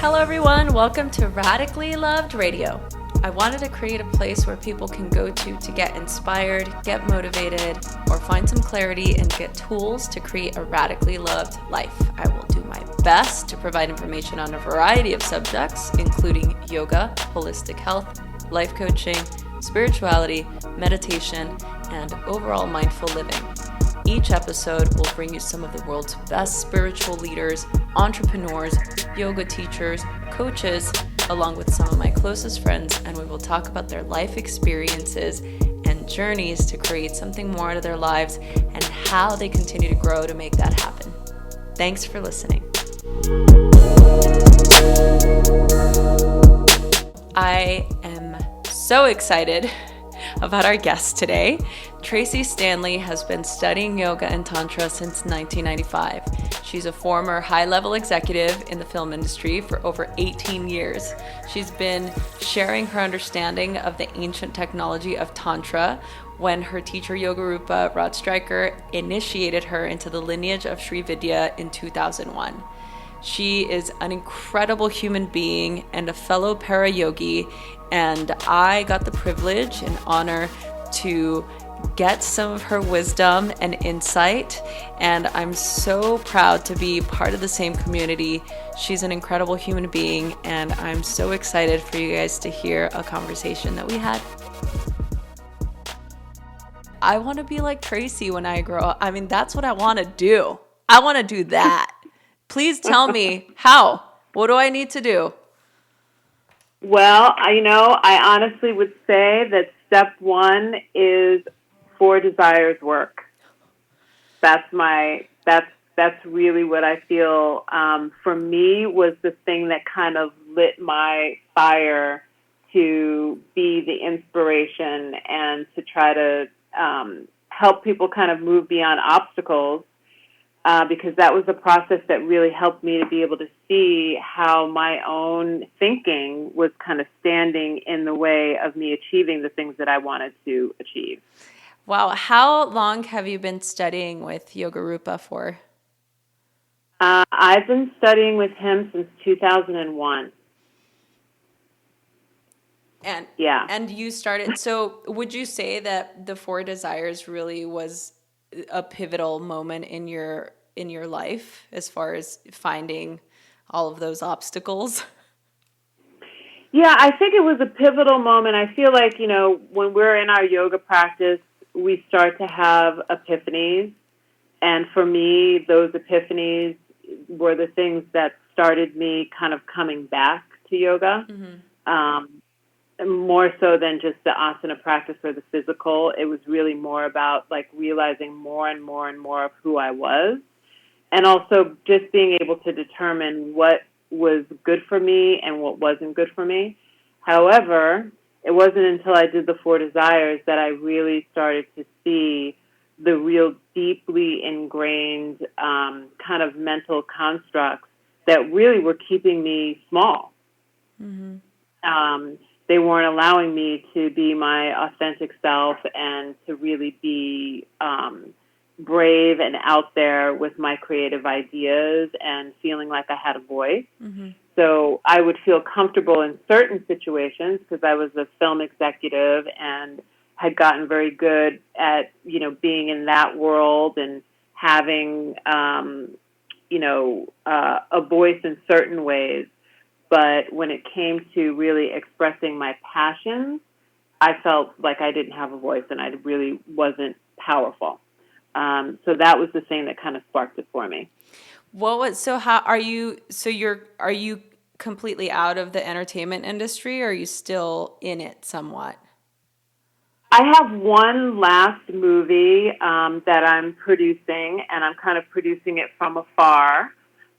Hello everyone, welcome to Radically Loved Radio. I wanted to create a place where people can go to get inspired, get motivated, or find some clarity and get tools to create a radically loved life. I will do my best to provide information on a variety of subjects, including yoga, holistic health, life coaching, spirituality, meditation, and overall mindful living. Each episode will bring you some of the world's best spiritual leaders, entrepreneurs, yoga teachers, coaches, along with some of my closest friends, and we will talk about their life experiences and journeys to create something more out of their lives and how they continue to grow to make that happen. Thanks for listening. I am so excited about our guest today. Tracee Stanley has been studying yoga and tantra since 1995. She's a former high-level executive in the film industry for over 18 years. She's been sharing her understanding of the ancient technology of tantra when her teacher Yogarupa Rod Stryker initiated her into the lineage of Sri Vidya in 2001. She is an incredible human being and a fellow para-yogi, and I got the privilege and honor to get some of her wisdom and insight, and I'm so proud to be part of the same community. She's an incredible human being, and I'm so excited for you guys to hear a conversation that we had. I want to be like Tracy when I grow up. I mean, that's what I want to do. I want to do that. Please tell me how. What do I need to do? Well, I honestly would say that step one is 4 desires work. That's really what I feel for me was the thing that kind of lit my fire to be the inspiration and to try to help people kind of move beyond obstacles. Because that was a process that really helped me to be able to see how my own thinking was kind of standing in the way of me achieving the things that I wanted to achieve. Wow. How long have you been studying with Yogarupa for? I've been studying with him since 2001. And you started, so would you say that the 4 desires really was a pivotal moment in your life as far as finding all of those obstacles? Yeah, I think it was a pivotal moment. I feel like, when we're in our yoga practice, we start to have epiphanies. And for me, those epiphanies were the things that started me kind of coming back to yoga. Mm-hmm. More so than just the asana practice or the physical. It was really more about like realizing more and more and more of who I was. And also just being able to determine what was good for me and what wasn't good for me. However, it wasn't until I did the 4 desires that I really started to see the real deeply ingrained kind of mental constructs that really were keeping me small. Mm-hmm. They weren't allowing me to be my authentic self and to really be brave and out there with my creative ideas and feeling like I had a voice. Mm-hmm. So I would feel comfortable in certain situations because I was a film executive and had gotten very good at, being in that world and having, a voice in certain ways. But when it came to really expressing my passions, I felt like I didn't have a voice and I really wasn't powerful. So that was the thing that kind of sparked it for me. Are you completely out of the entertainment industry, or are you still in it somewhat? I have one last movie that I'm producing, and I'm kind of producing it from afar.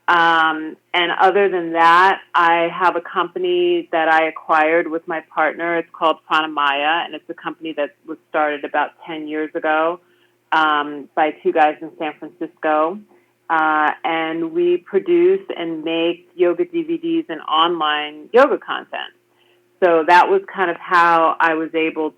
And other than that, I have a company that I acquired with my partner. It's called Pranamaya, and it's a company that was started about 10 years ago by 2 guys in San Francisco. And we produce and make yoga DVDs and online yoga content. So that was kind of how I was able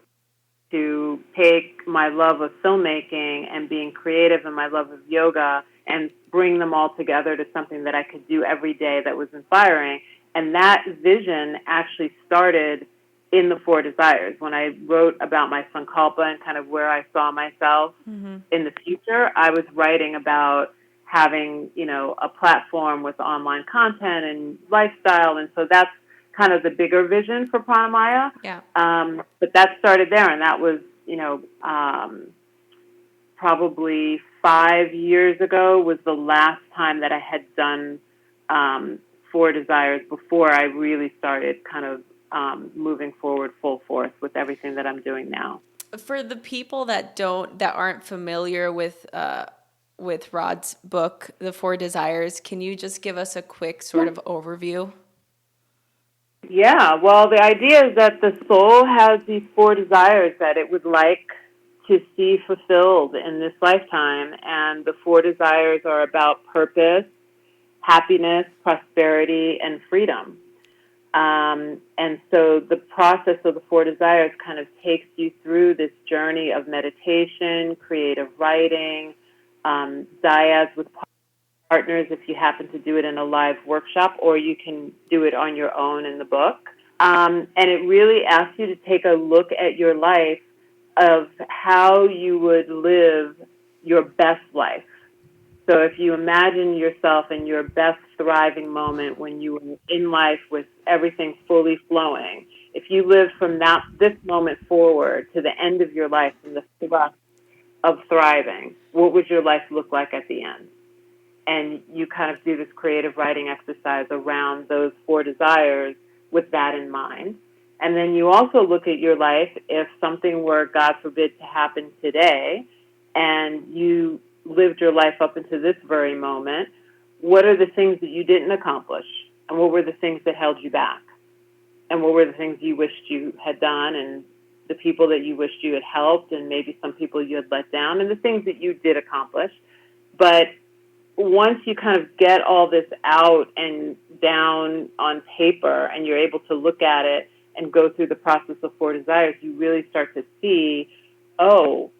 to take my love of filmmaking and being creative and my love of yoga and bring them all together to something that I could do every day that was inspiring And that vision actually started in the Four Desires. When I wrote about my sankalpa and kind of where I saw myself in the future, I was writing about having, a platform with online content and lifestyle. And so that's kind of the bigger vision for Pranamaya. Yeah. But that started there, and that was, probably 5 years ago was the last time that I had done Four Desires before I really started kind of moving forward full force with everything that I'm doing now. For the people that aren't familiar with Rod's book, The Four Desires, can you just give us a quick sort of overview? Yeah, well, the idea is that the soul has these four desires that it would like to see fulfilled in this lifetime, and the four desires are about purpose, happiness, prosperity, and freedom. And so the process of the Four Desires kind of takes you through this journey of meditation, creative writing, dyads with partners if you happen to do it in a live workshop, or you can do it on your own in the book. And it really asks you to take a look at your life of how you would live your best life. So if you imagine yourself in your best thriving moment when you were in life with everything fully flowing, if you lived from this moment forward to the end of your life in the thrust of thriving, what would your life look like at the end? And you kind of do this creative writing exercise around those four desires with that in mind. And then you also look at your life if something were, God forbid, to happen today, and you lived your life up into this very moment, what are the things that you didn't accomplish? And what were the things that held you back? And what were the things you wished you had done, and the people that you wished you had helped, and maybe some people you had let down, and the things that you did accomplish. But once you kind of get all this out and down on paper, and you're able to look at it and go through the process of Four Desires, you really start to see, oh,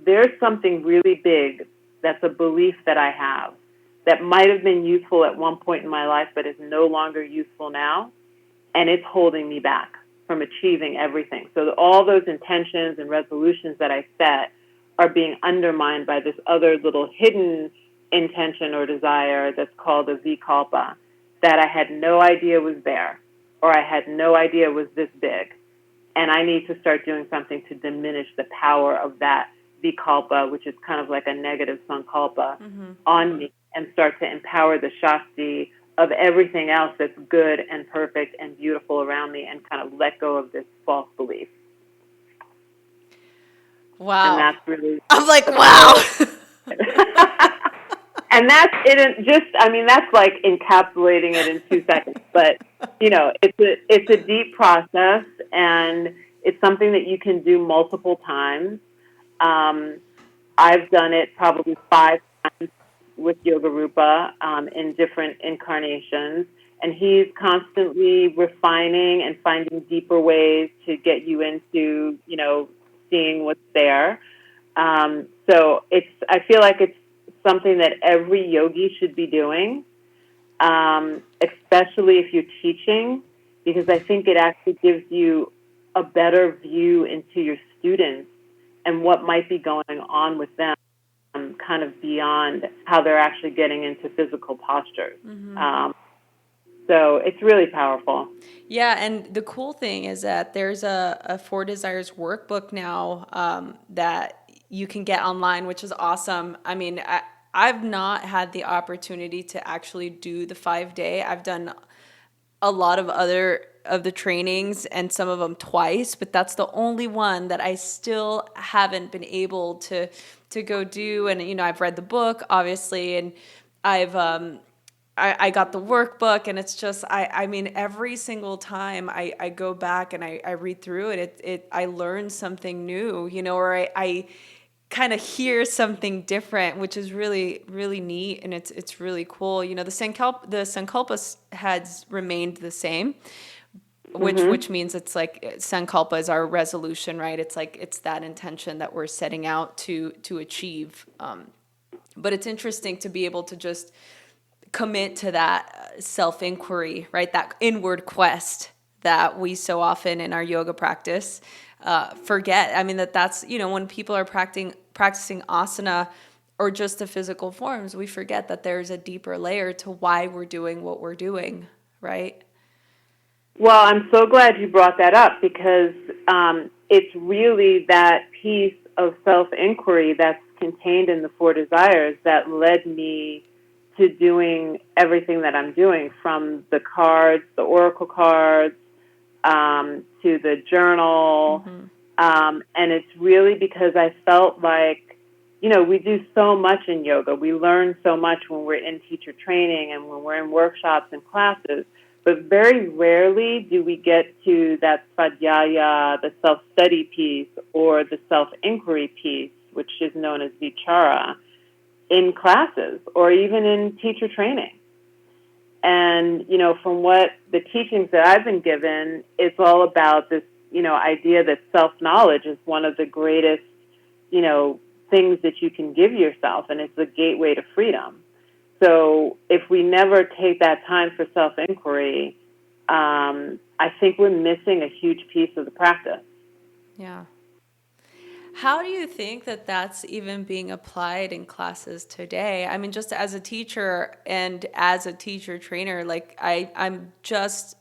there's something really big that's a belief that I have that might have been useful at one point in my life but is no longer useful now, and it's holding me back from achieving everything. So all those intentions and resolutions that I set are being undermined by this other little hidden intention or desire that's called a vikalpa that I had no idea was there, or I had no idea was this big. And I need to start doing something to diminish the power of that vikalpa, which is kind of like a negative sankalpa, on me, and start to empower the Shakti of everything else that's good and perfect and beautiful around me, and kind of let go of this false belief. Wow. And that's really... I'm like, wow. And that's it. That's like encapsulating it in 2 seconds. But, it's a deep process, and it's something that you can do multiple times. I've done it probably 5 times with Yoga Rupa in different incarnations, and he's constantly refining and finding deeper ways to get you into, seeing what's there. So I feel like it's something that every yogi should be doing, especially if you're teaching, because I think it actually gives you a better view into your students and what might be going on with them, kind of beyond how they're actually getting into physical postures. So it's really powerful. Yeah, and the cool thing is that there's a Four Desires workbook now that you can get online, which is awesome. I mean, I've not had the opportunity to actually do the 5-day. I've done a lot of other of the trainings, and some of them twice, but that's the only one that I still haven't been able to go do. And I've read the book, obviously, and I've I got the workbook, and it's just every single time I go back and I read through it, I learn something new, or I kind of hear something different, which is really, really neat, and it's really cool. The sankalpa has remained the same, which means it's like sankalpa is our resolution, right? It's like it's that intention that we're setting out to achieve. But it's interesting to be able to just commit to that self-inquiry, right? That inward quest that we so often in our yoga practice forget. I mean, that's, when people are practicing asana or just the physical forms, we forget that there's a deeper layer to why we're doing what we're doing, right? Well, I'm so glad you brought that up, because it's really that piece of self-inquiry that's contained in the four desires that led me to doing everything that I'm doing, from the cards, the oracle cards, to the journal. And it's really because I felt like, we do so much in yoga. We learn so much when we're in teacher training and when we're in workshops and classes. But very rarely do we get to that svadhyaya, the self-study piece, or the self-inquiry piece, which is known as vichara, in classes or even in teacher training. And, from what the teachings that I've been given, it's all about this, idea that self-knowledge is one of the greatest, things that you can give yourself, and it's the gateway to freedom. So if we never take that time for self-inquiry, I think we're missing a huge piece of the practice. Yeah. How do you think that that's even being applied in classes today? I mean, just as a teacher and as a teacher trainer, like I'm just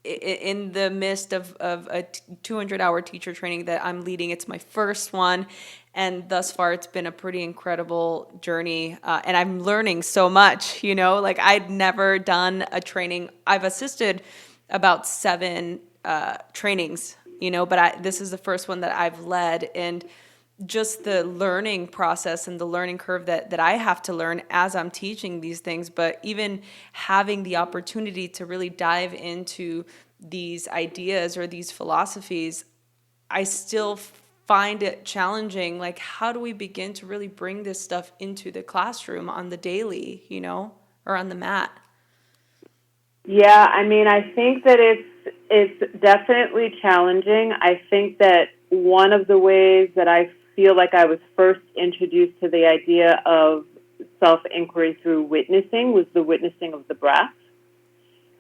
in the midst of a 200-hour teacher training that I'm leading. It's my first one, and thus far it's been a pretty incredible journey, and I'm learning so much, like I'd never done a training. I've assisted about 7 trainings, but this is the first one that I've led, and just the learning process and the learning curve that I have to learn as I'm teaching these things, but even having the opportunity to really dive into these ideas or these philosophies, I still find it challenging. Like, how do we begin to really bring this stuff into the classroom on the daily, or on the mat? Yeah, I mean, I think that it's definitely challenging. I think that one of the ways that I feel like I was first introduced to the idea of self-inquiry through witnessing was the witnessing of the breath.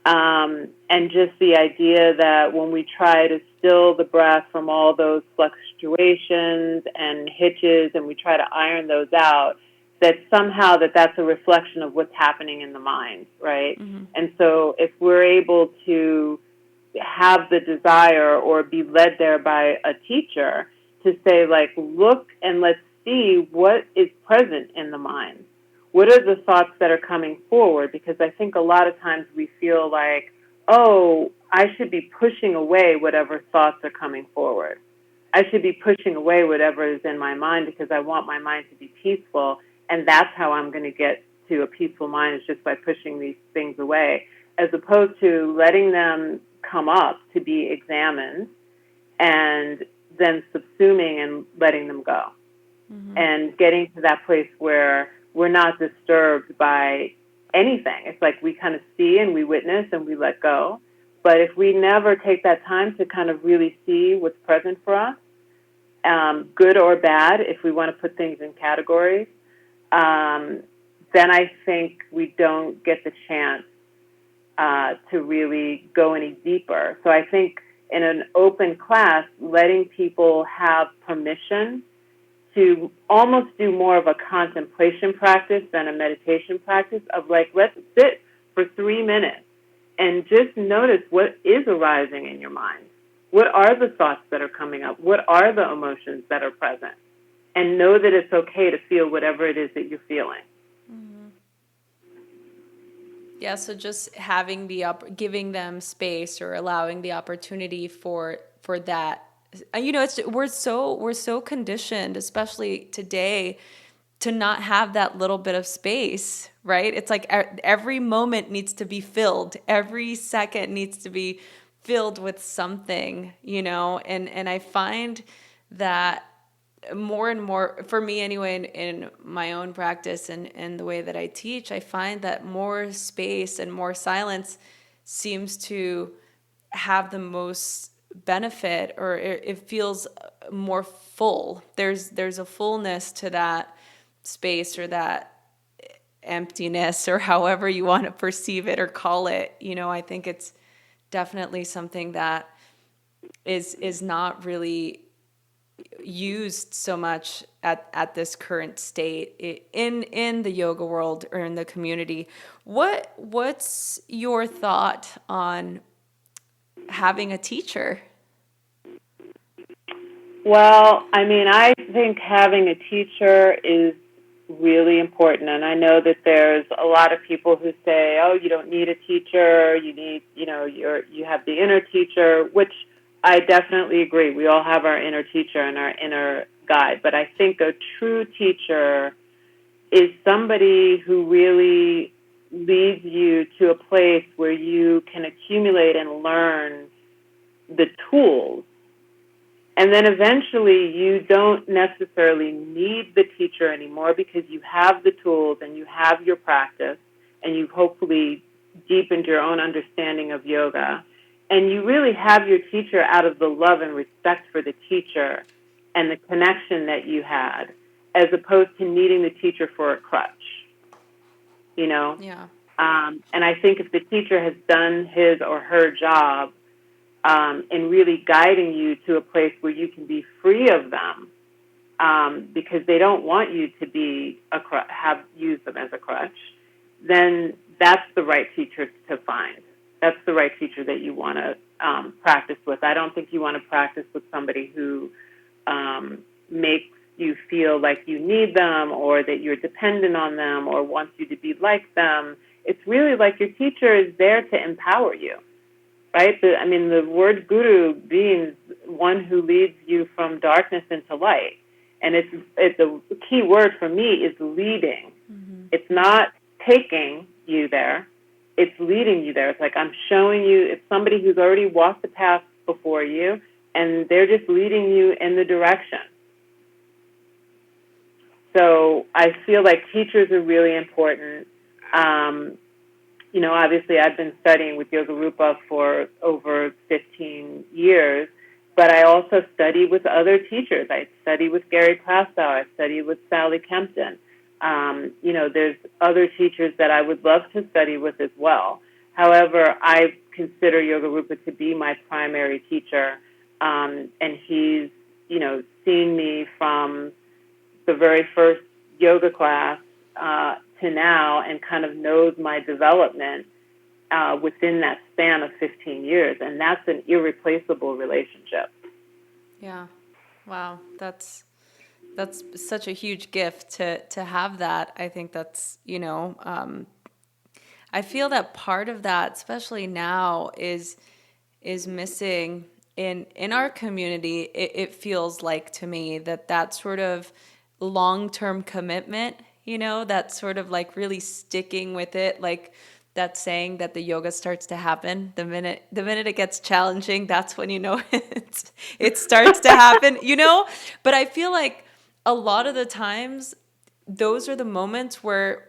And just the idea that when we try to still the breath from all those fluctuations and hitches, and we try to iron those out, that somehow that's a reflection of what's happening in the mind, right? Mm-hmm. And so if we're able to have the desire or be led there by a teacher to say, like, look and let's see what is present in the mind. What are the thoughts that are coming forward? Because I think a lot of times we feel like, oh, I should be pushing away whatever thoughts are coming forward. I should be pushing away whatever is in my mind because I want my mind to be peaceful, and that's how I'm going to get to a peaceful mind, is just by pushing these things away, as opposed to letting them come up to be examined and then subsuming and letting them go. Mm-hmm. And getting to that place where we're not disturbed by anything. It's like we kind of see and we witness and we let go. But if we never take that time to kind of really see what's present for us, good or bad, if we want to put things in categories, then I think we don't get the chance to really go any deeper. So I think in an open class, letting people have permission to almost do more of a contemplation practice than a meditation practice of, like, let's sit for 3 minutes and just notice what is arising in your mind. What are the thoughts that are coming up? What are the emotions that are present? And know that it's okay to feel whatever it is that you're feeling. Mm-hmm. Yeah, so just having giving them space or allowing the opportunity for that. We're so conditioned, especially today, to not have that little bit of space, right? It's like every moment needs to be filled. Every second needs to be filled with something, and I find that more and more, for me anyway, in my own practice and the way that I teach, I find that more space and more silence seems to have the most benefit, or it feels more full. There's a fullness to that space, or that emptiness, or however you want to perceive it or call it. I think it's definitely something that is not really used so much at this current state in the yoga world or in the community. What's your thought on having a teacher? Well, I mean, I think having a teacher is really important. And I know that there's a lot of people who say, oh, you don't need a teacher. You need, you have the inner teacher, which I definitely agree. We all have our inner teacher and our inner guide. But I think a true teacher is somebody who really leads you to a place where you can accumulate and learn the tools. And then eventually you don't necessarily need the teacher anymore because you have the tools and you have your practice and you've hopefully deepened your own understanding of yoga. And you really have your teacher out of the love and respect for the teacher and the connection that you had, as opposed to needing the teacher for a crutch, Yeah. And I think if the teacher has done his or her job, and really guiding you to a place where you can be free of them, because they don't want you to be use them as a crutch, then that's the right teacher to find. That's the right teacher that you want to practice with. I don't think you want to practice with somebody who makes you feel like you need them or that you're dependent on them or wants you to be like them. It's really like your teacher is there to empower you. Right? The word guru means one who leads you from darkness into light. And it's a key word for me is leading. Mm-hmm. It's not taking you there. It's leading you there. It's like I'm showing you, it's somebody who's already walked the path before you, and they're just leading you in the direction. So I feel like teachers are really important. Obviously I've been studying with Yoga Rupa for over 15 years, but I also study with other teachers. I study with Gary Plastow. I study with Sally Kempton. There's other teachers that I would love to study with as well. However, I consider Yoga Rupa to be my primary teacher, and he's, seen me from the very first yoga class to now and kind of knows my development within that span of 15 years. And that's an irreplaceable relationship. Yeah. Wow. That's such a huge gift to have that. I think that's, I feel that part of that, especially now, is missing in our community. It feels like to me that sort of long-term commitment, that sort of like really sticking with it, like that saying that the yoga starts to happen the minute it gets challenging. That's when it starts to happen. But I feel like a lot of the times those are the moments where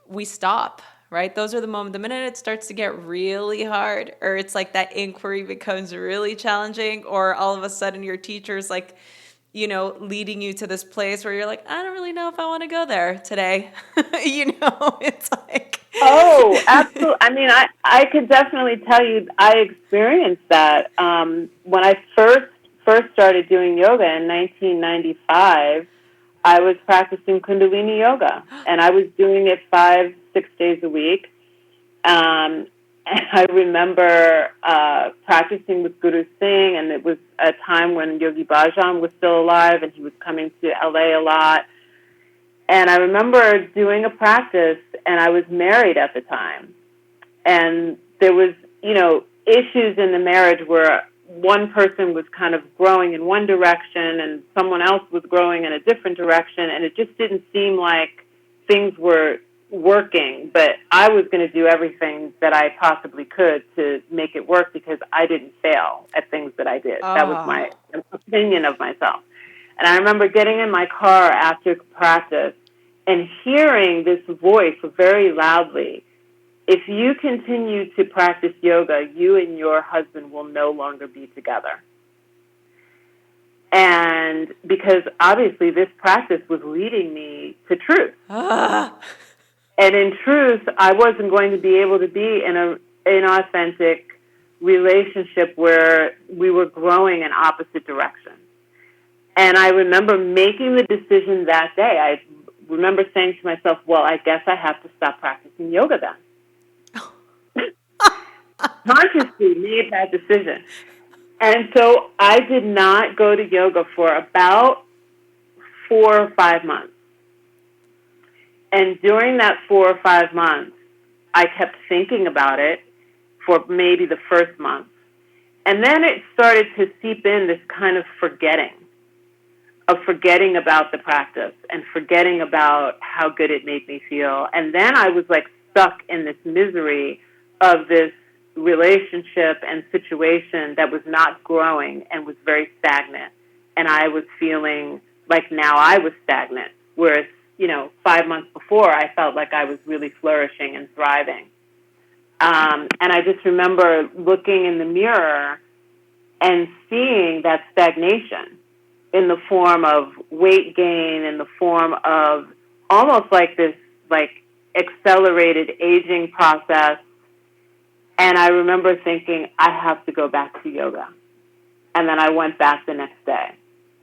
we stop, right? Those are the moments, the minute it starts to get really hard, or it's like that inquiry becomes really challenging, or all of a sudden your teacher's like, leading you to this place where you're like, I don't really know if I want to go there today. It's like. Oh, absolutely. I could definitely tell you I experienced that. When I first started doing yoga in 1995, I was practicing Kundalini yoga, and I was doing it 5-6 days a week. And I remember practicing with Guru Singh, and it was a time when Yogi Bhajan was still alive, and he was coming to LA a lot. And I remember doing a practice, and I was married at the time. And there was, issues in the marriage where one person was kind of growing in one direction and someone else was growing in a different direction, and it just didn't seem like things were working. But I was going to do everything that I possibly could to make it work because I didn't fail at things that I did. That was my opinion of myself. And I remember getting in my car after practice and hearing this voice very loudly, if you continue to practice yoga, you and your husband will no longer be together. And because obviously this practice was leading me to truth. And in truth, I wasn't going to be able to be in an inauthentic relationship where we were growing in opposite directions. And I remember making the decision that day. I remember saying to myself, well, I guess I have to stop practicing yoga then. Consciously made that decision. And so I did not go to yoga for about 4 or 5 months. And during that 4 or 5 months, I kept thinking about it for maybe the first month. And then it started to seep in this kind of forgetting about the practice and forgetting about how good it made me feel. And then I was like stuck in this misery of this relationship and situation that was not growing and was very stagnant. And I was feeling like now I was stagnant, whereas, 5 months before I felt like I was really flourishing and thriving. And I just remember looking in the mirror and seeing that stagnation in the form of weight gain, in the form of almost like this accelerated aging process. And I remember thinking, I have to go back to yoga. And then I went back the next day.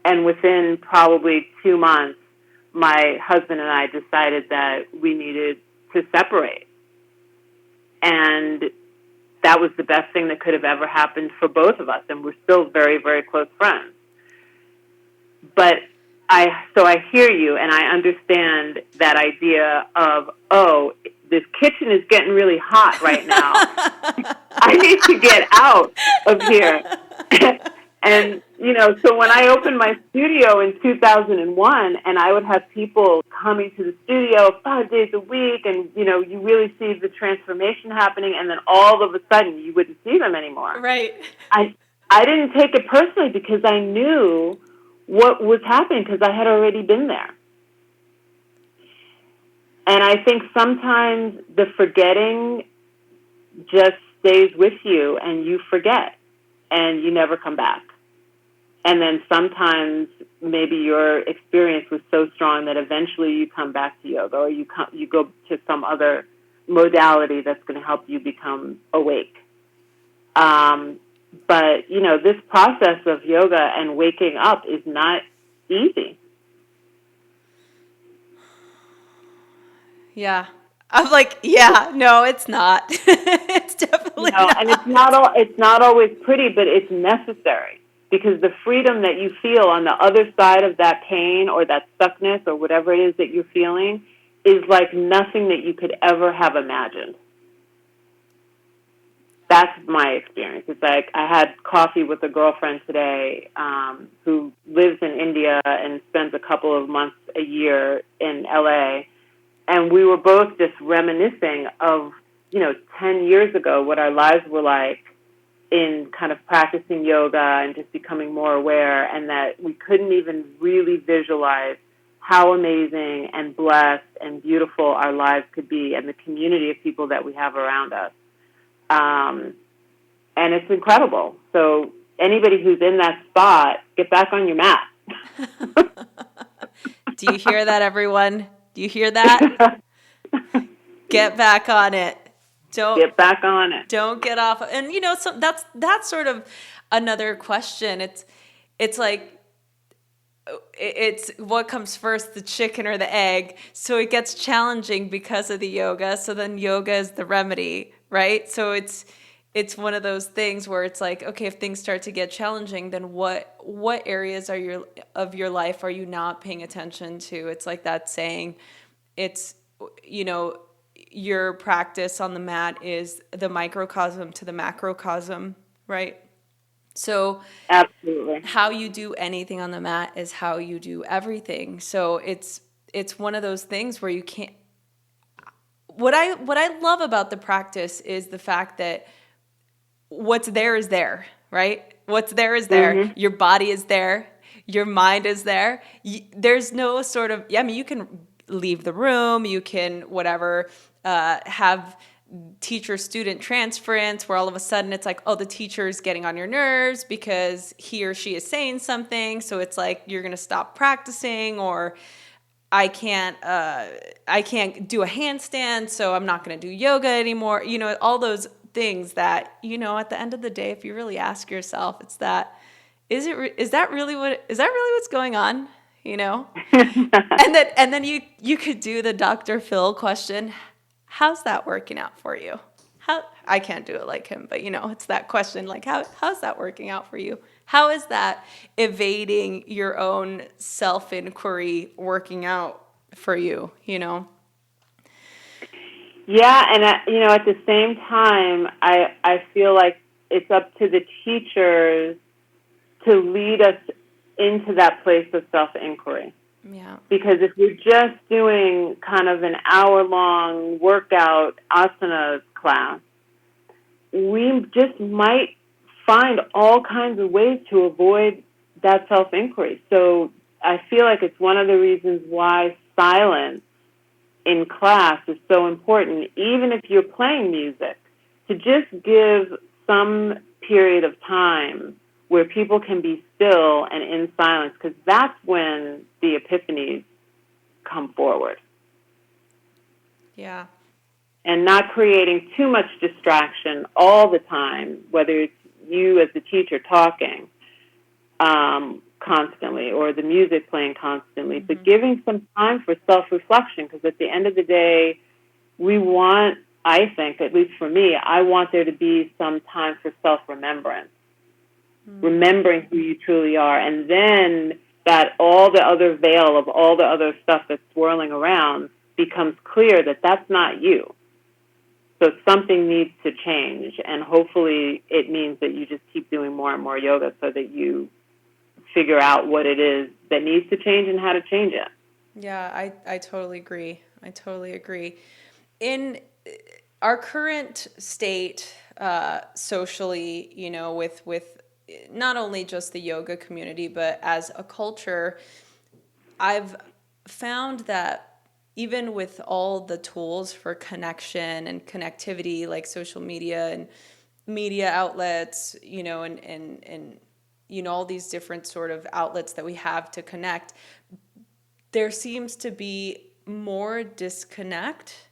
And within probably 2 months, my husband and I decided that we needed to separate. And that was the best thing that could have ever happened for both of us. And we're still very, very close friends. But so I hear you, and I understand that idea of, oh, this kitchen is getting really hot right now. I need to get out of here. And, so when I opened my studio in 2001, and I would have people coming to the studio 5 days a week, and, you really see the transformation happening, and then all of a sudden you wouldn't see them anymore. Right. I didn't take it personally because I knew what was happening because I had already been there. And I think sometimes the forgetting just stays with you and you forget and you never come back. And then sometimes maybe your experience was so strong that eventually you come back to yoga, or you go to some other modality that's going to help you become awake. But, this process of yoga and waking up is not easy. Yeah. I'm like, yeah, no, it's not. It's definitely not. And it's not always pretty, but it's necessary, because the freedom that you feel on the other side of that pain or that stuckness or whatever it is that you're feeling is like nothing that you could ever have imagined. That's my experience. It's like I had coffee with a girlfriend today who lives in India and spends a couple of months a year in LA. And we were both just reminiscing of, 10 years ago, what our lives were like in kind of practicing yoga and just becoming more aware, and that we couldn't even really visualize how amazing and blessed and beautiful our lives could be and the community of people that we have around us. And it's incredible. So anybody who's in that spot, get back on your mat. Do you hear that, everyone? Do you hear that? Get back on it. Get back on it. Don't get off. And so that's sort of another question. It's like, it's what comes first, the chicken or the egg. So it gets challenging because of the yoga. So then yoga is the remedy, right? So it's one of those things where it's like, okay, if things start to get challenging, then what areas of your life are you not paying attention to? It's like that saying, it's, your practice on the mat is the microcosm to the macrocosm, right? So absolutely, how you do anything on the mat is how you do everything. So it's one of those things where you can't. What I love about the practice is the fact that what's there is there, right? What's there is there. Mm-hmm. Your body is there. Your mind is there. There's no sort of, you can leave the room. You can whatever, have teacher-student transference where all of a sudden it's like, oh, the teacher is getting on your nerves because he or she is saying something. So it's like you're going to stop practicing, or I can't do a handstand, so I'm not going to do yoga anymore. All those things that, at the end of the day, if you really ask yourself, it's that, is that really what's going on? And then you could do the Dr. Phil question. How's that working out for you? I can't do it like him, but it's that question, like how's that working out for you? How is that evading your own self-inquiry working out for you, Yeah, and at the same time, I feel like it's up to the teachers to lead us into that place of self-inquiry. Yeah. Because if you're just doing kind of an hour-long workout asana class, we just might find all kinds of ways to avoid that self-inquiry. So I feel like it's one of the reasons why silence in class is so important, even if you're playing music, to just give some period of time where people can be still and in silence, because that's when the epiphanies come forward. Yeah. And not creating too much distraction all the time, whether it's you as the teacher talking constantly or the music playing constantly, mm-hmm. but giving some time for self-reflection, because at the end of the day, we want, I think, at least for me, I want there to be some time for self-remembrance, remembering who you truly are, and then that all the other veil of all the other stuff that's swirling around becomes clear that that's not you. So something needs to change, and hopefully it means that you just keep doing more and more yoga so that you figure out what it is that needs to change and how to change it. Yeah, I totally agree. I totally agree. In our current state, socially, with not only just the yoga community, but as a culture, I've found that even with all the tools for connection and connectivity, like social media and media outlets, and all these different sort of outlets that we have to connect, there seems to be more disconnect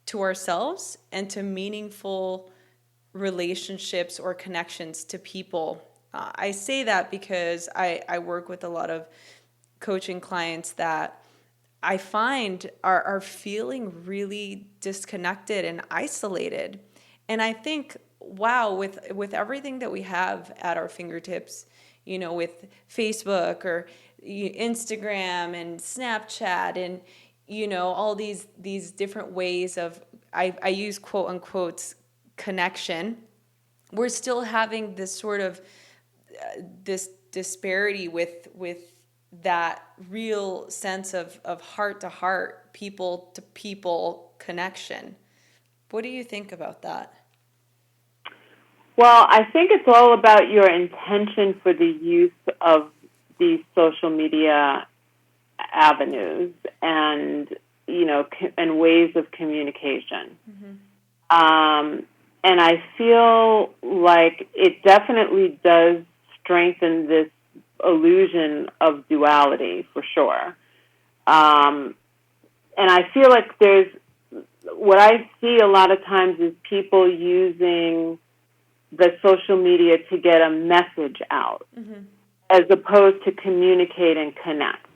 to ourselves and to meaningful relationships or connections to people. I say that because I work with a lot of coaching clients that I find are feeling really disconnected and isolated. And I think, wow, with everything that we have at our fingertips, with Facebook or Instagram and Snapchat and, all these different ways of, I use quote unquote connection, we're still having this sort of, this disparity with that real sense of heart to heart, people to people connection. What do you think about that? Well, I think it's all about your intention for the use of these social media avenues and, and ways of communication. Mm-hmm. And I feel like it definitely does strengthen this illusion of duality, for sure. And I feel like what I see a lot of times is people using the social media to get a message out, mm-hmm. as opposed to communicate and connect.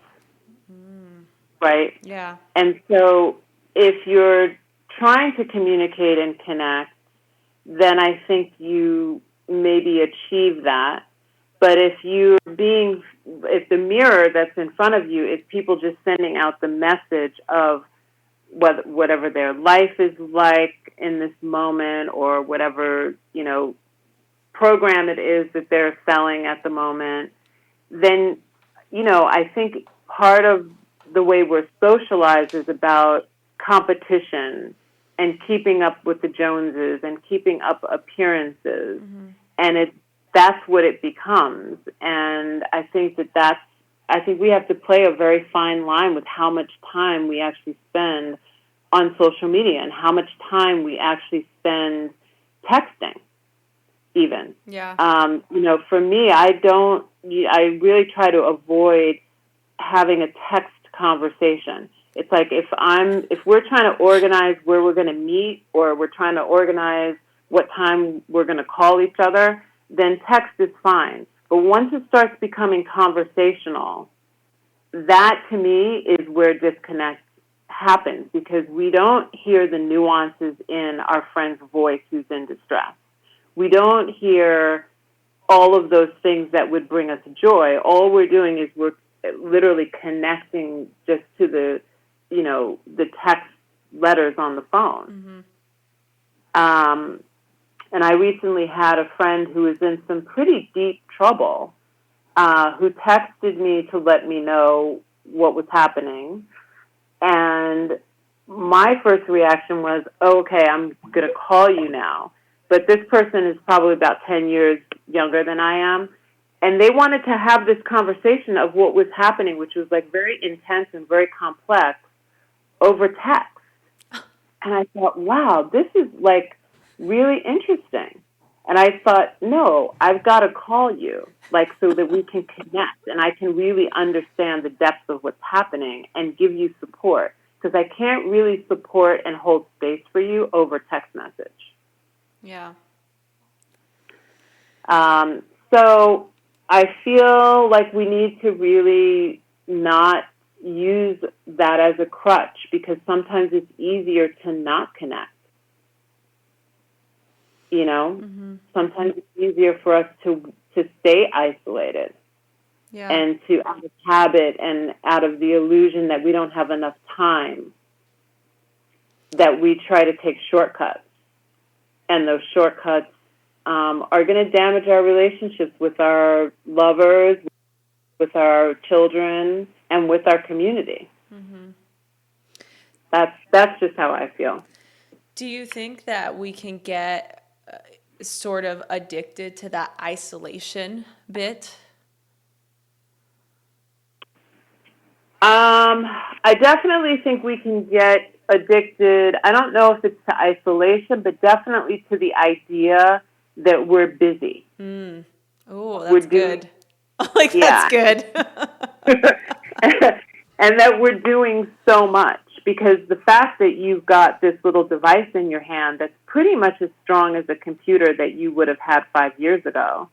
Right? Yeah. And so if you're trying to communicate and connect, then I think you maybe achieve that. But if the mirror that's in front of you is people just sending out the message of whatever their life is like in this moment, or whatever, program it is that they're selling at the moment, then, I think part of the way we're socialized is about competition and keeping up with the Joneses and keeping up appearances. Mm-hmm. And that's what it becomes. And I think I think we have to play a very fine line with how much time we actually spend on social media and how much time we actually spend texting even. Yeah. For me, I really try to avoid having a text conversation. It's like if we're trying to organize where we're going to meet, or we're trying to organize what time we're going to call each other, then text is fine. But once it starts becoming conversational, that to me is where disconnect happens, because we don't hear the nuances in our friend's voice who's in distress. We don't hear all of those things that would bring us joy. All we're doing is we're literally connecting just to the text letters on the phone. Mm-hmm. And I recently had a friend who was in some pretty deep trouble, who texted me to let me know what was happening. And my first reaction was, oh, okay, I'm going to call you now. But this person is probably about 10 years younger than I am. And they wanted to have this conversation of what was happening, which was like very intense and very complex, over text. And I thought, wow, this is like really interesting. And I thought, no, I've got to call you, like, so that we can connect and I can really understand the depth of what's happening and give you support, because I can't really support and hold space for you over text message. Yeah. So I feel like we need to really not use that as a crutch, because sometimes it's easier to not connect. Mm-hmm. Sometimes it's easier for us to stay isolated, and to, out of habit and out of the illusion that we don't have enough time, that we try to take shortcuts. And those shortcuts are going to damage our relationships with our lovers, with our children, and with our community. Mm-hmm. That's just how I feel. Do you think that we can get sort of addicted to that isolation bit? I definitely think we can get addicted. I don't know if it's to isolation, but definitely to the idea that we're busy. Oh, that's good. Like, that's good. And that we're doing so much, because the fact that you've got this little device in your hand that's pretty much as strong as a computer that you would have had 5 years ago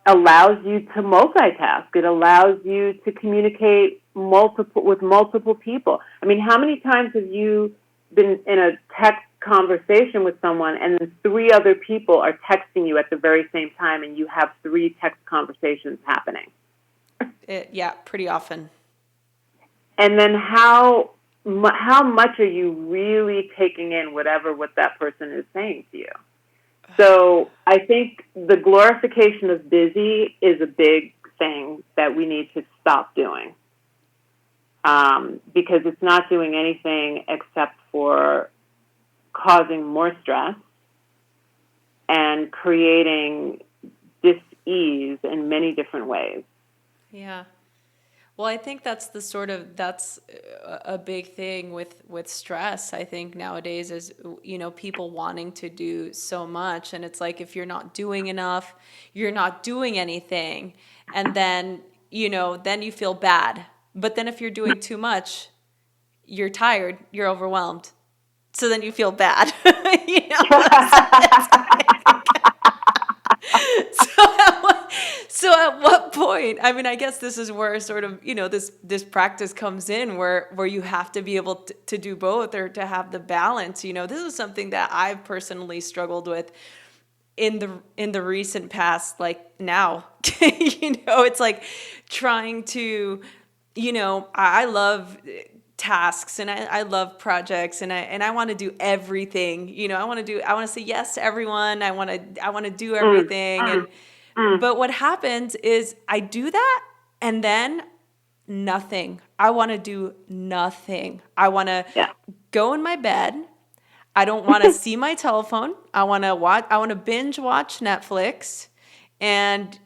allows you to multitask. It allows you to communicate with multiple people. I mean, how many times have you been in a text conversation with someone and then 3 other people are texting you at the very same time and you have 3 text conversations happening? Pretty often. And then how much are you really taking in what that person is saying to you? So I think the glorification of busy is a big thing that we need to stop doing, because it's not doing anything except for causing more stress and creating dis-ease in many different ways. Yeah. Well, I think that's a big thing with stress. I think nowadays is, people wanting to do so much, and it's like, if you're not doing enough, you're not doing anything. And then, then you feel bad. But then if you're doing too much, you're tired, you're overwhelmed. So then you feel bad. So at what point, I mean, I guess this is where sort of, this practice comes in, where you have to be able to do both, or to have the balance. This is something that I've personally struggled with in the recent past, like now. It's like trying to, I love tasks, and I love projects, and I want to do everything. I want to say yes to everyone. I want to do everything. But what happens is I do that, and then nothing. I want to do nothing. I want to go in my bed. I don't want to see my telephone. I want to binge watch Netflix, and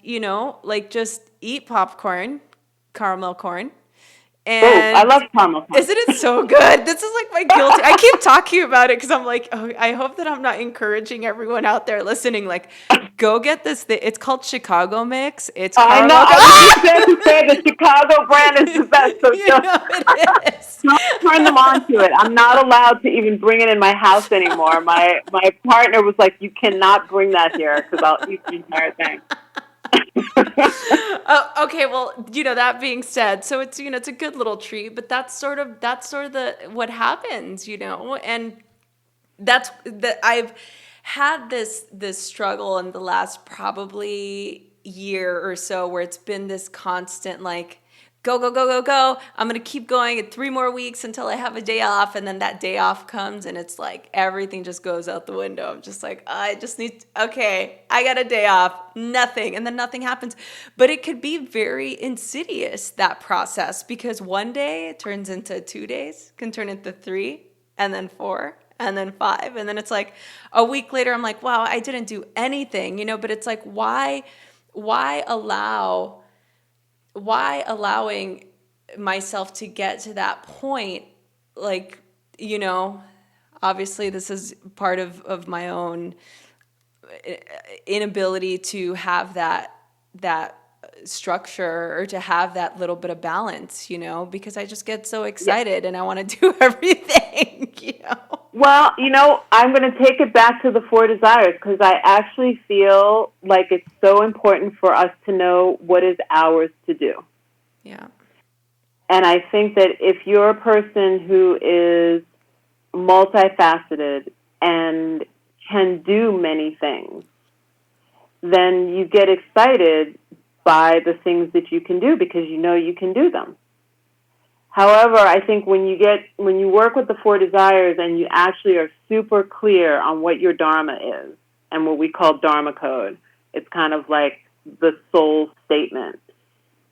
just eat popcorn, caramel corn. And I love caramel corn. Isn't it so good? This is like my guilty. I keep talking about it because I'm like, oh, I hope that I'm not encouraging everyone out there listening, like, go get this thing. It's called Chicago Mix. It's I know. caramel. I was just going to say the Chicago brand is the best. So You know it is. don't turn them on to it. I'm not allowed to even bring it in my house anymore. My partner was like, "You cannot bring that here because I'll eat the entire thing." Oh, okay. Well, that being said, so it's it's a good little treat, but that's sort of the what happens, and that's that I've had this struggle in the last probably year or so where it's been this constant like go go go go go. I'm gonna keep going at 3 more weeks until I have a day off, and then that day off comes and it's like everything just goes out the window. I'm just like, I just need okay, I got a day off, nothing, and then nothing happens. But it could be very insidious, that process, because one day it turns into 2 days, can turn into 3, and then 4, and then 5, and then it's like a week later I'm like, wow, I didn't do anything, but it's like why allowing myself to get to that point, like, obviously this is part of my own inability to have that structure or to have that little bit of balance, because I just get so excited and I want to do everything, Well, I'm going to take it back to the 4 desires because I actually feel like it's so important for us to know what is ours to do. Yeah. And I think that if you're a person who is multifaceted and can do many things, then you get excited by the things that you can do because you can do them. However, I think when you work with the 4 desires and you actually are super clear on what your Dharma is and what we call Dharma code, it's kind of like the soul statement.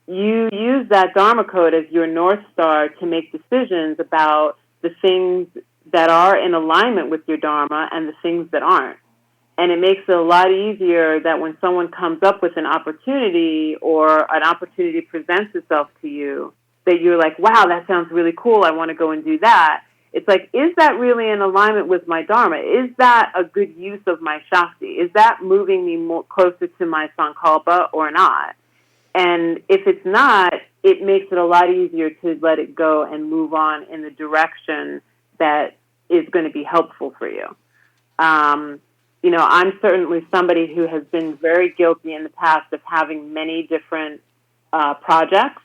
You use that Dharma code as your North Star to make decisions about the things that are in alignment with your Dharma and the things that aren't. And it makes it a lot easier that when someone comes up with an opportunity or an opportunity presents itself to you, that you're like, wow, that sounds really cool. I want to go and do that. It's like, is that really in alignment with my Dharma? Is that a good use of my Shakti? Is that moving me more closer to my Sankalpa or not? And if it's not, it makes it a lot easier to let it go and move on in the direction that is going to be helpful for you. I'm certainly somebody who has been very guilty in the past of having many different projects.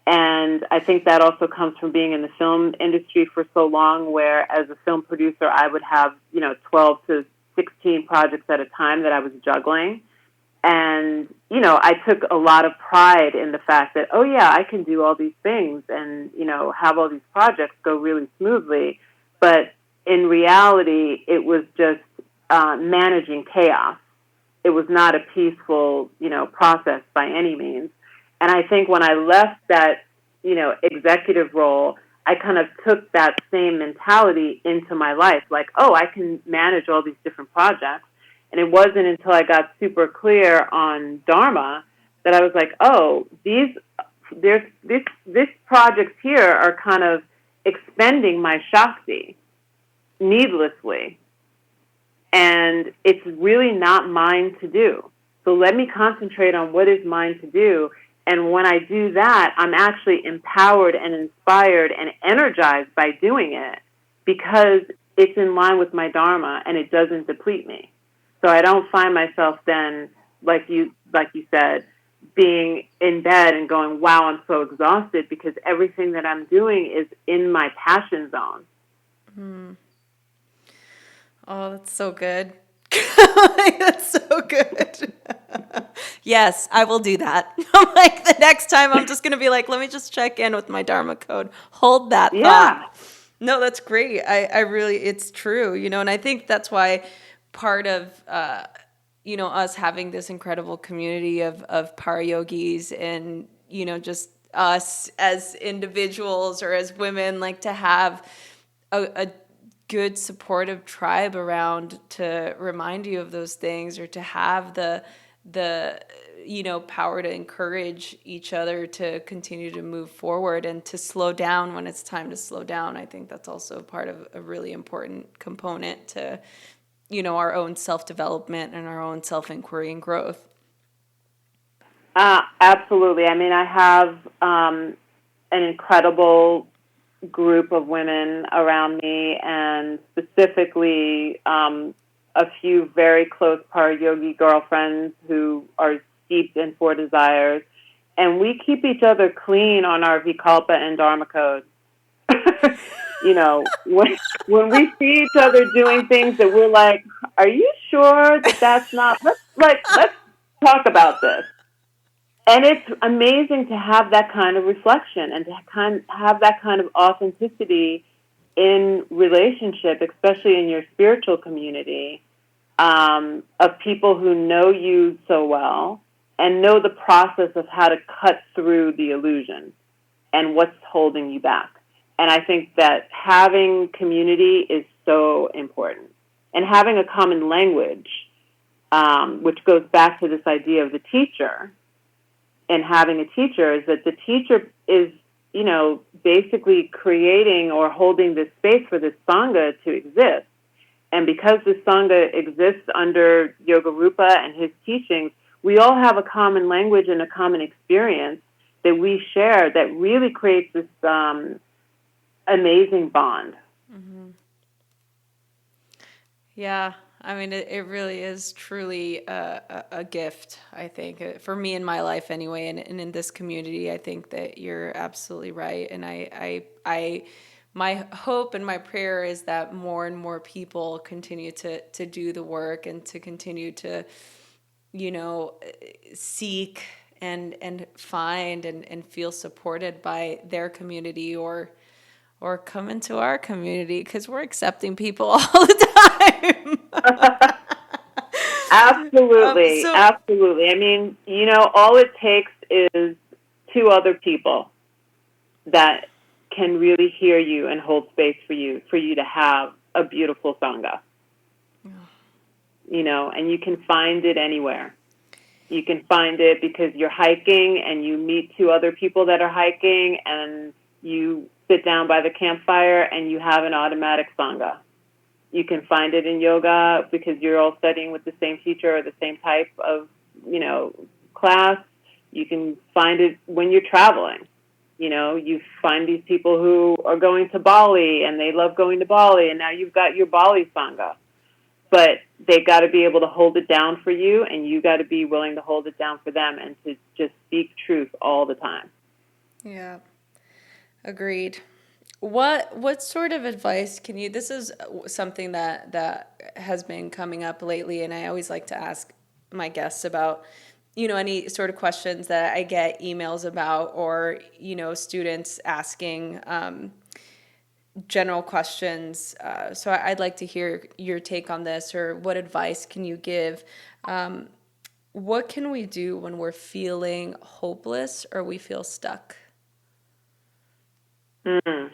And I think that also comes from being in the film industry for so long, where as a film producer, I would have, 12 to 16 projects at a time that I was juggling. And, I took a lot of pride in the fact that, oh, yeah, I can do all these things and, have all these projects go really smoothly. But in reality, it was just managing chaos. It was not a peaceful, process by any means. And I think when I left that, executive role, I kind of took that same mentality into my life, like, oh, I can manage all these different projects. And it wasn't until I got super clear on Dharma that I was like, oh, these projects here are kind of expending my Shakti needlessly. And it's really not mine to do. So let me concentrate on what is mine to do. And when I do that, I'm actually empowered and inspired and energized by doing it because it's in line with my Dharma and it doesn't deplete me. So I don't find myself then, like you said, being in bed and going, wow, I'm so exhausted because everything that I'm doing is in my passion zone. Mm. Oh, that's so good. That's so good. Yes, I will do that. I'm like, the next time I'm just going to be like, let me just check in with my Dharma code. Hold that thought. No, that's great. I really, it's true, and I think that's why part of, us having this incredible community of para yogis and, just us as individuals or as women, like to have a good supportive tribe around to remind you of those things, or to have the power to encourage each other to continue to move forward and to slow down when it's time to slow down. I think that's also part of a really important component to our own self-development and our own self-inquiry and growth. Absolutely. I mean, I have an incredible group of women around me, and specifically a few very close para-yogi girlfriends who are steeped in four desires. And we keep each other clean on our Vikalpa and Dharma codes. When we see each other doing things that we're like, are you sure that that's not, let's talk about this. And it's amazing to have that kind of reflection and to have that kind of authenticity in relationship, especially in your spiritual community, of people who know you so well and know the process of how to cut through the illusion and what's holding you back. And I think that having community is so important. And having a common language, which goes back to this idea of the teacher, and having a teacher, is that the teacher is, basically creating or holding this space for this Sangha to exist. And because this Sangha exists under Yoga Rupa and his teachings, we all have a common language and a common experience that we share that really creates this amazing bond. Mm-hmm. Yeah. I mean, it really is truly a gift, I think, for me in my life anyway, and in this community. I think that you're absolutely right. And my hope and my prayer is that more and more people continue to do the work and to continue to, seek and find and feel supported by their community or come into our community, because we're accepting people all the time. Absolutely. Absolutely. I mean, all it takes is two other people that can really hear you and hold space for you to have a beautiful Sangha. And you can find it anywhere. You can find it because you're hiking and you meet two other people that are hiking and you sit down by the campfire and you have an automatic Sangha. You can find it in yoga because you're all studying with the same teacher or the same type of, class. You can find it when you're traveling. You find these people who are going to Bali and they love going to Bali, and now you've got your Bali Sangha. But they got to be able to hold it down for you, and you got to be willing to hold it down for them and to just speak truth all the time. Yeah. Agreed. What sort of advice can you, this is something that has been coming up lately, and I always like to ask my guests about, any sort of questions that I get emails about, or, students asking general questions. So I'd like to hear your take on this, or what advice can you give? What can we do when we're feeling hopeless or we feel stuck?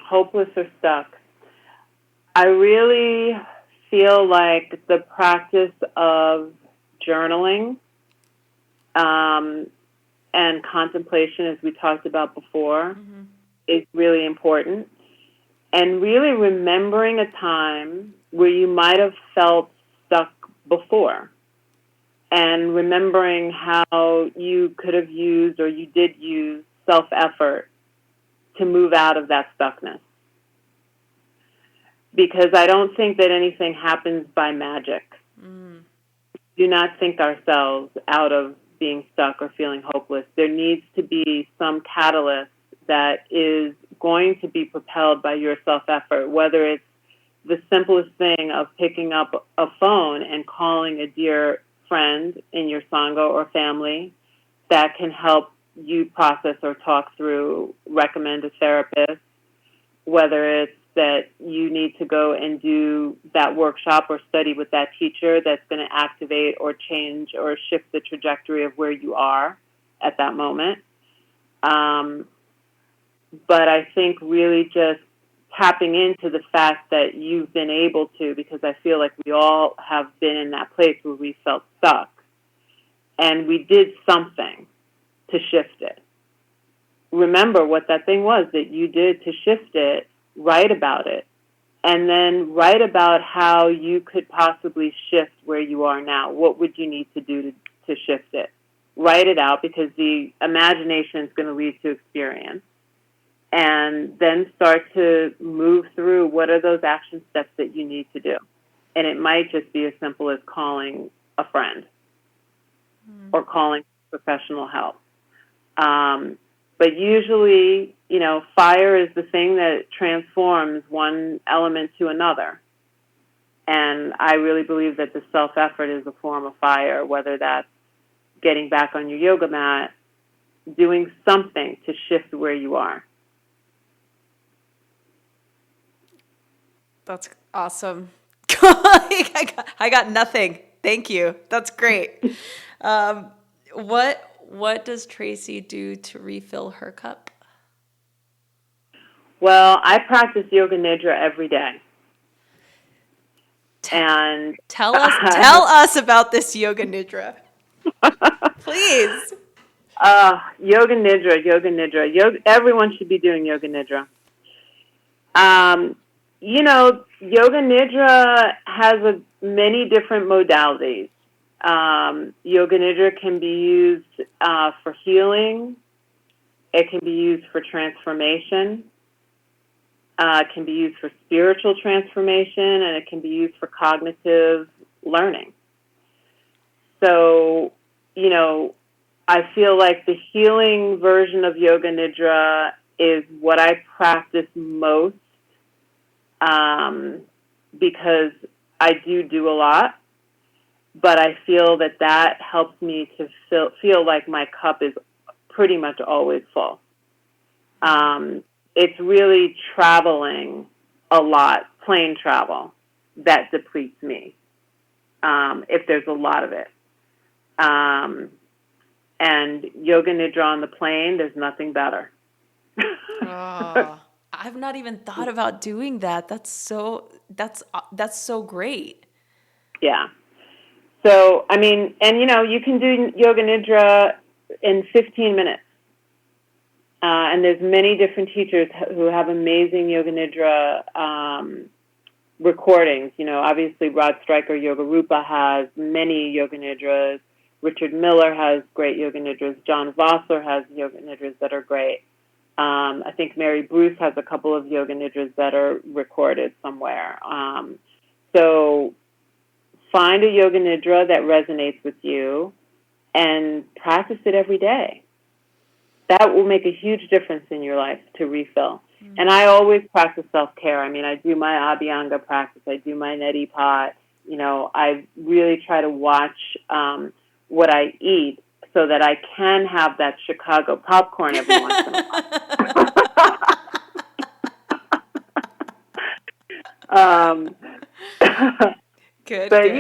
Hopeless or stuck. I really feel like the practice of journaling and contemplation, as we talked about before, is really important. And really remembering a time where you might have felt stuck before, and remembering how you could have used or you did use self-effort to move out of that stuckness. Because I don't think that anything happens by magic. Do not think ourselves out of being stuck or feeling hopeless. There needs to be some catalyst that is going to be propelled by your self-effort, whether it's the simplest thing of picking up a phone and calling a dear friend in your Sangha or family that can help you process or talk through, recommend a therapist, whether it's that you need to go and do that workshop or study with that teacher that's going to activate or change or shift the trajectory of where you are at that moment. But I think really just tapping into the fact that you've been able to, because I feel like we all have been in that place where we felt stuck, and we did something to shift it. Remember what that thing was that you did to shift it, write about it, and then write about how you could possibly shift where you are now. What would you need to do to shift it? Write it out, because the imagination is going to lead to experience. And then start to move through what are those action steps that you need to do. And it might just be as simple as calling a friend or calling professional help. But usually, fire is the thing that transforms one element to another. And I really believe that the self-effort is a form of fire, whether that's getting back on your yoga mat, doing something to shift where you are. That's awesome. I got nothing. Thank you. That's great. What does Tracee do to refill her cup? Well, I practice yoga nidra every day. And tell us about this yoga nidra, please. Yoga nidra. Everyone should be doing yoga nidra. Yoga nidra has many different modalities. Yoga nidra can be used for healing. It can be used for transformation. It can be used for spiritual transformation, and it can be used for cognitive learning. So, I feel like the healing version of yoga nidra is what I practice most, because I do a lot, but I feel that helps me to feel like my cup is pretty much always full. It's really traveling a lot, plane travel, that depletes me, if there's a lot of it. And yoga nidra on the plane, there's nothing better. Oh, I've not even thought about doing that. That's so great. Yeah. So, you can do yoga nidra in 15 minutes. And there's many different teachers who have amazing yoga nidra recordings. Obviously Rod Stryker Yoga Rupa has many yoga nidras. Richard Miller has great yoga nidras. John Vossler has yoga nidras that are great. I think Mary Bruce has a couple of yoga nidras that are recorded somewhere. So find a yoga nidra that resonates with you and practice it every day. That will make a huge difference in your life to refill. Mm-hmm. And I always practice self-care. I do my Abhyanga practice. I do my neti pot. I really try to watch what I eat so that I can have that Chicago popcorn every once in a while. Good. But,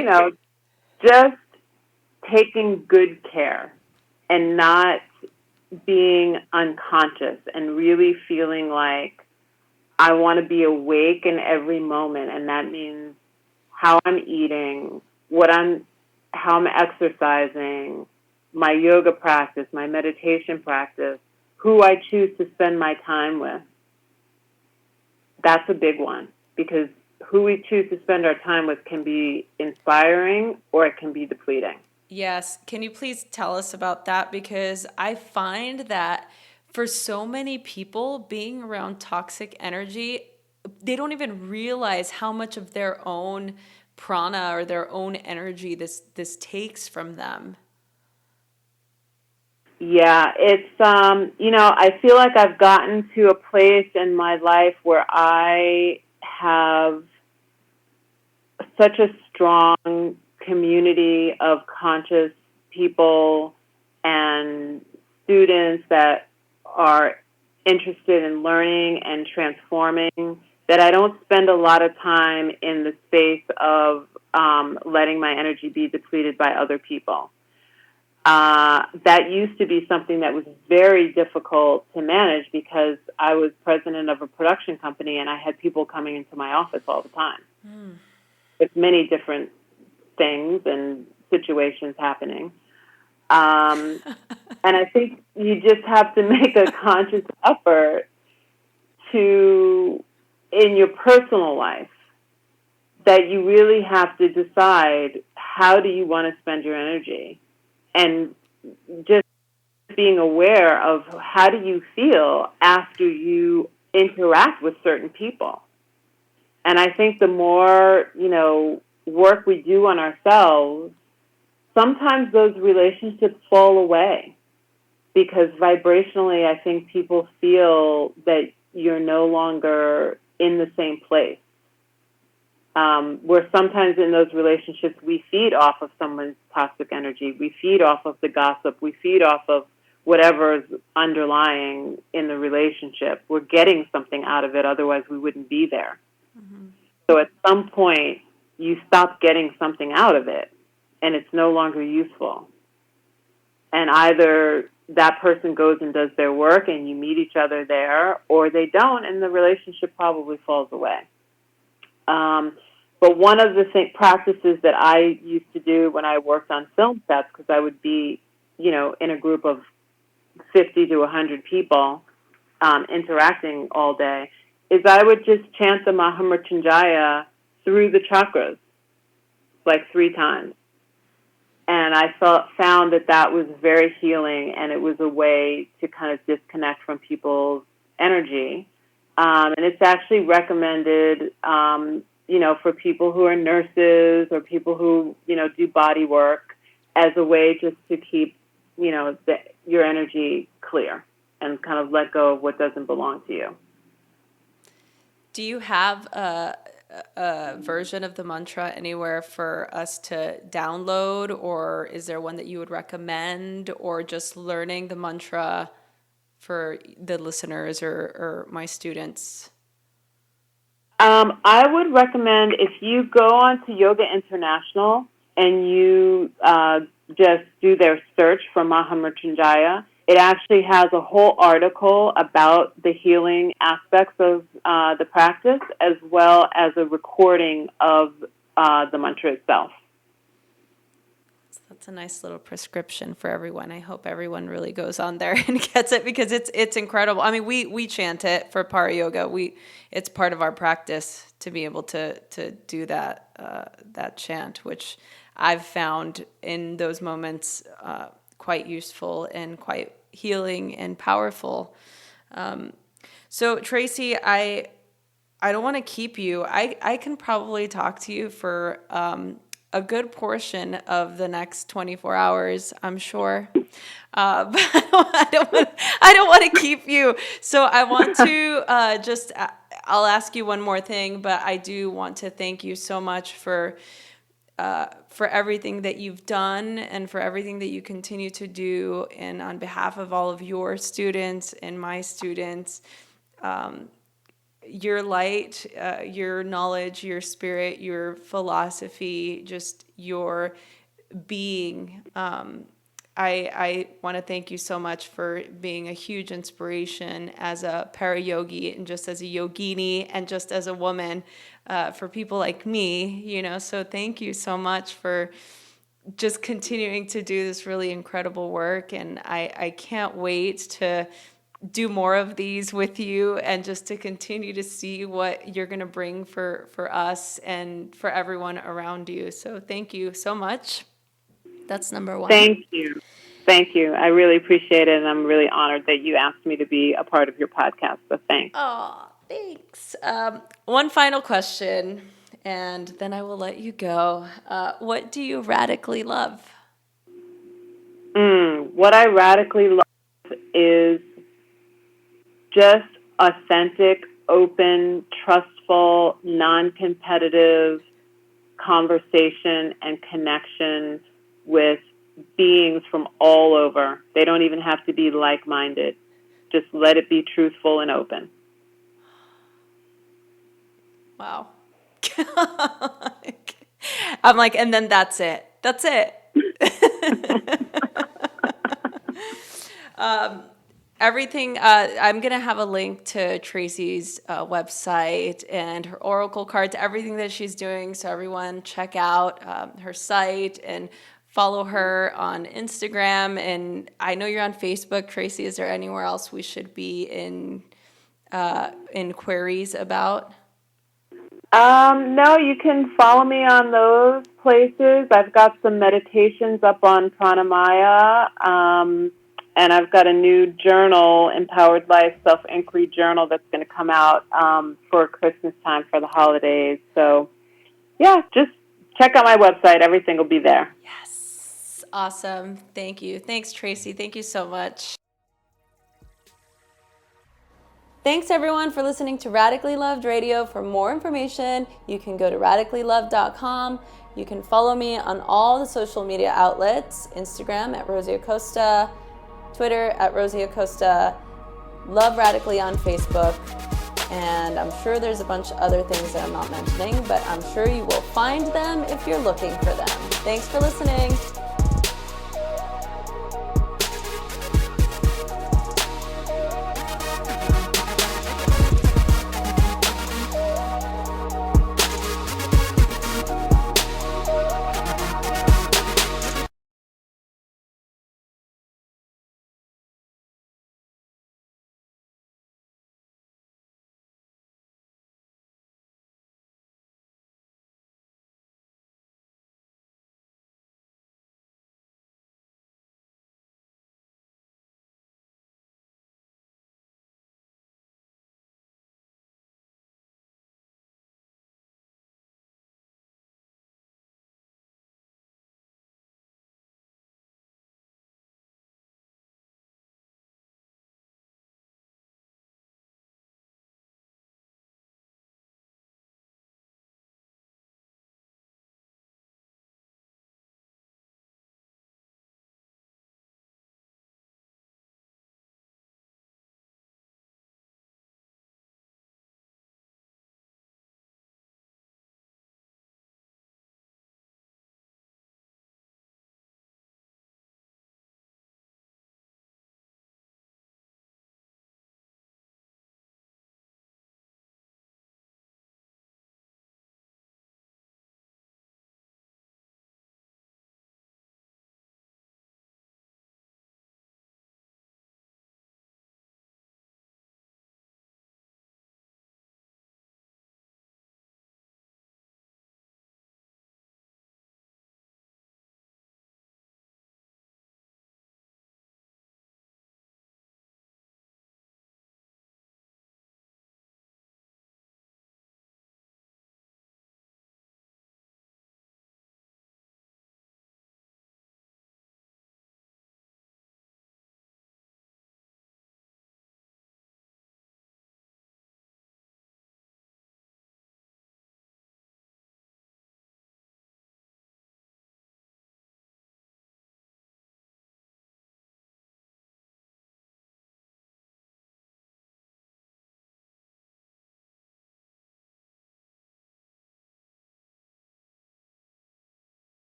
just taking good care and not being unconscious and really feeling like I want to be awake in every moment. And that means how I'm eating, how I'm exercising, my yoga practice, my meditation practice, who I choose to spend my time with. That's a big one, because who we choose to spend our time with can be inspiring or it can be depleting. Yes. Can you please tell us about that? Because I find that for so many people, being around toxic energy, they don't even realize how much of their own prana or their own energy this takes from them. Yeah, it's, I feel like I've gotten to a place in my life where I have such a strong community of conscious people and students that are interested in learning and transforming, that I don't spend a lot of time in the space of letting my energy be depleted by other people. That used to be something that was very difficult to manage because I was president of a production company and I had people coming into my office all the time with many different things and situations happening. And I think you just have to make a conscious effort to in your personal life that you really have to decide, how do you want to spend your energy? And just being aware of, how do you feel after you interact with certain people? And I think the more, work we do on ourselves, sometimes those relationships fall away, because vibrationally, I think people feel that you're no longer in the same place. Where sometimes in those relationships, we feed off of someone's toxic energy. We feed off of the gossip. We feed off of whatever's underlying in the relationship. We're getting something out of it, otherwise we wouldn't be there. Mm-hmm. So at some point, you stop getting something out of it, and it's no longer useful. And either that person goes and does their work and you meet each other there, or they don't, and the relationship probably falls away. But one of the practices that I used to do when I worked on film sets, because I would be, in a group of 50 to 100 people interacting all day, is I would just chant the Mahamrityunjaya through the chakras, like 3 times. And I found that was very healing, and it was a way to kind of disconnect from people's energy. And it's actually recommended, for people who are nurses or people who, do body work, as a way just to keep, your energy clear and kind of let go of what doesn't belong to you. Do you have a version of the mantra anywhere for us to download, or is there one that you would recommend, or just learning the mantra for the listeners or my students? I would recommend, if you go on to Yoga International and you just do their search for Mahamrityunjaya, it actually has a whole article about the healing aspects of the practice, as well as a recording of the mantra itself. So that's a nice little prescription for everyone. I hope everyone really goes on there and gets it, because it's incredible. I mean, we chant it for Para Yoga. It's part of our practice to be able to do that chant, which I've found in those moments quite useful and quite healing and powerful. So Tracy, I don't want to keep you. I can probably talk to you for a good portion of the next 24 hours, I'm sure. But I don't want to keep you. So I want to I'll ask you one more thing, but I do want to thank you so much for everything that you've done and for everything that you continue to do, and on behalf of all of your students and my students, your light, your knowledge, your spirit, your philosophy, just your being. I want to thank you so much for being a huge inspiration as a para-yogi and just as a yogini and just as a woman for people like me, So thank you so much for just continuing to do this really incredible work. And I can't wait to do more of these with you, and just to continue to see what you're going to bring for us and for everyone around you. So thank you so much. That's number one. Thank you. Thank you. I really appreciate it, and I'm really honored that you asked me to be a part of your podcast. So thanks. Oh, thanks. One final question, and then I will let you go. What do you radically love? What I radically love is just authentic, open, trustful, non-competitive conversation and connection with beings from all over. They don't even have to be like-minded. Just let it be truthful and open. Wow. I'm like, and then that's it. That's it. Everything, I'm going to have a link to Tracy's website and her oracle cards, everything that she's doing. So everyone check out her site and follow her on Instagram. And I know you're on Facebook, Tracy. Is there anywhere else we should be in queries about? No, you can follow me on those places. I've got some meditations up on Pranamaya, and I've got a new journal, Empowered Life Self-Inquiry Journal, that's going to come out for Christmas time for the holidays. So, yeah, just check out my website. Everything will be there. Yes. Awesome. Thank you. Thanks, Tracee. Thank you so much. Thanks everyone for listening to Radically Loved Radio. For more information, you can go to radicallyloved.com. You can follow me on all the social media outlets, Instagram at Rosie Acosta, Twitter at Rosie Acosta, Love Radically on Facebook, and I'm sure there's a bunch of other things that I'm not mentioning, but I'm sure you will find them if you're looking for them. Thanks for listening.